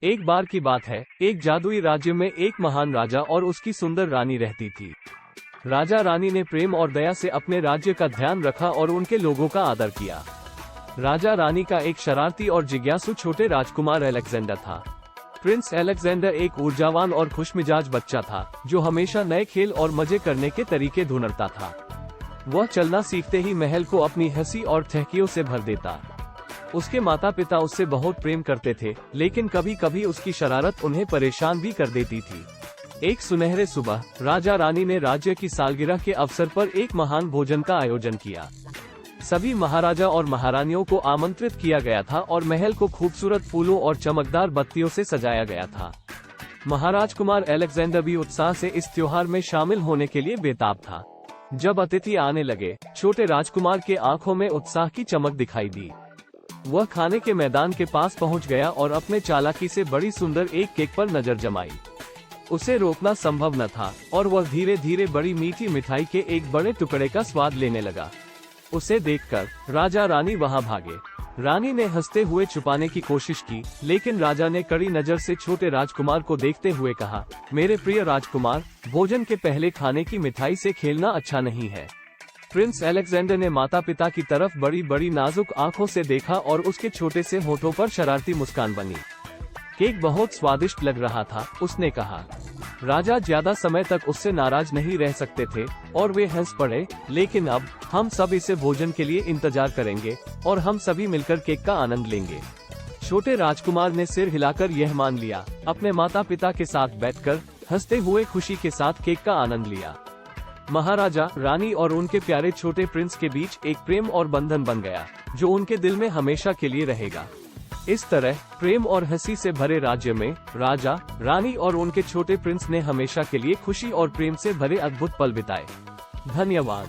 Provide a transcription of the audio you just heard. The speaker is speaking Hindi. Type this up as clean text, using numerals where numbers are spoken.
एक बार की बात है, एक जादुई राज्य में एक महान राजा और उसकी सुंदर रानी रहती थी। राजा रानी ने प्रेम और दया से अपने राज्य का ध्यान रखा और उनके लोगों का आदर किया। राजा रानी का एक शरारती और जिज्ञासु छोटे राजकुमार अलेक्जेंडर था। प्रिंस अलेक्जेंडर एक ऊर्जावान और खुशमिजाज बच्चा था, जो हमेशा नए खेल और मजे करने के तरीके ढूंढता था। वह चलना सीखते ही महल को अपनी हंसी और ठहकियों से भर देता। उसके माता पिता उससे बहुत प्रेम करते थे, लेकिन कभी कभी उसकी शरारत उन्हें परेशान भी कर देती थी। एक सुनहरे सुबह राजा रानी ने राज्य की सालगिरह के अवसर पर एक महान भोजन का आयोजन किया। सभी महाराजा और महारानियों को आमंत्रित किया गया था और महल को खूबसूरत फूलों और चमकदार बत्तियों से सजाया गया था। महाराज कुमार अलेक्जेंडर भी उत्साह से इस त्योहार में शामिल होने के लिए बेताब था। जब अतिथि आने लगे, छोटे राजकुमार के आंखों में उत्साह की चमक दिखाई दी। वह खाने के मैदान के पास पहुंच गया और अपने चालाकी से बड़ी सुंदर एक केक पर नजर जमाई। उसे रोकना संभव न था और वह धीरे धीरे बड़ी मीठी मिठाई के एक बड़े टुकड़े का स्वाद लेने लगा। उसे देखकर राजा रानी वहां भागे। रानी ने हंसते हुए छुपाने की कोशिश की, लेकिन राजा ने कड़ी नजर से छोटे राजकुमार को देखते हुए कहा, मेरे प्रिय राजकुमार, भोजन के पहले खाने की मिठाई से खेलना अच्छा नहीं है। प्रिंस अलेक्जेंडर ने माता पिता की तरफ बड़ी बड़ी नाजुक आंखों से देखा और उसके छोटे से होठों पर शरारती मुस्कान बनी। केक बहुत स्वादिष्ट लग रहा था, उसने कहा। राजा ज्यादा समय तक उससे नाराज नहीं रह सकते थे और वे हंस पड़े, लेकिन अब हम सब इसे भोजन के लिए इंतजार करेंगे और हम सभी मिलकर केक का आनंद लेंगे। छोटे राजकुमार ने सिर हिलाकर यह मान लिया। अपने माता पिता के साथ बैठकर हंसते हुए खुशी के साथ केक का आनंद लिया। महाराजा रानी और उनके प्यारे छोटे प्रिंस के बीच एक प्रेम और बंधन बन गया, जो उनके दिल में हमेशा के लिए रहेगा। इस तरह प्रेम और हंसी से भरे राज्य में राजा रानी और उनके छोटे प्रिंस ने हमेशा के लिए खुशी और प्रेम से भरे अद्भुत पल बिताए। धन्यवाद।